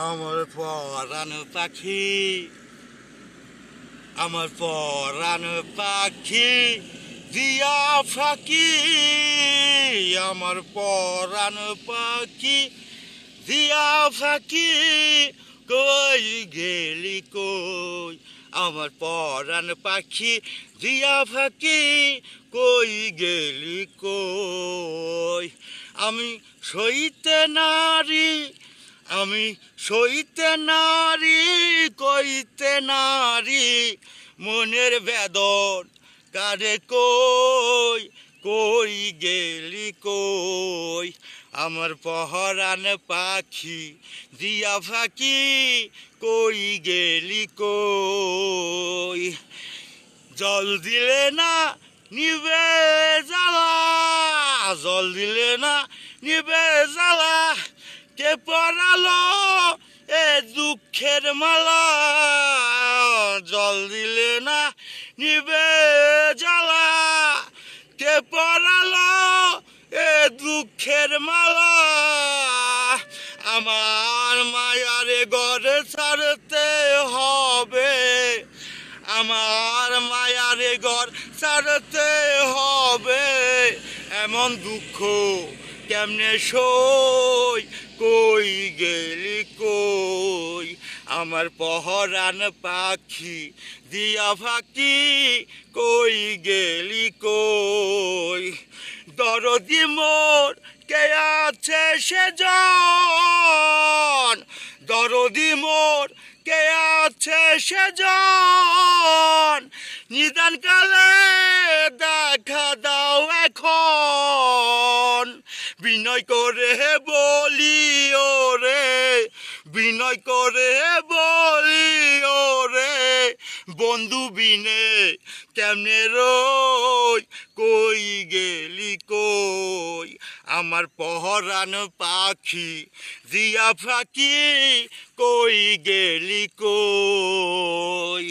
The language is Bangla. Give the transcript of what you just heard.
আমার পরাণ পাখি, আমার পরাণ পাখি দিয়া ফাঁকি, আমার পরাণ পাখি দিয়া ফাঁকি, কই গেলি কই আমার পরাণ পাখি দিয়া ফাঁকি, কই গেলি কই। আমি সইতে নারী, আমি সইতে নারী, কইতে নারী মনের বেদন কারে কই, কই গেলি কই আমার পরাণ পাখি দিয়া ফাঁকি, কই গেলি কই। জল দিলে না নিবে জ্বালা, জল দিলে না নিবে জ্বালা, কে পরালো এ দুঃখের মালা। জল দিলে না নিবে জ্বালা, কে পরালো এ দুঃখের মালা। আমার মায়ারে ঘরে ছাড়তে হবে, আমার মায়ারে ঘর ছাড়তে হবে, এমন দুঃখ কেমনে সই, কই গেলি কই আমার পরাণ পাখি দিয়া ফাঁকি, কই গেলি কই। দরদি মোর কে আছে সেজন, দরদি মোর কে আছে সেজন, নিদান কালে দেখা দাও এখন। বিনয় করে বলি ওরে, বিনয় করে বলি ওরে, বন্ধু বিনে কেমনে রই, কই গেলি কই আমার পরাণ পাখি দিয়া ফাঁকি, কই গেলি কই।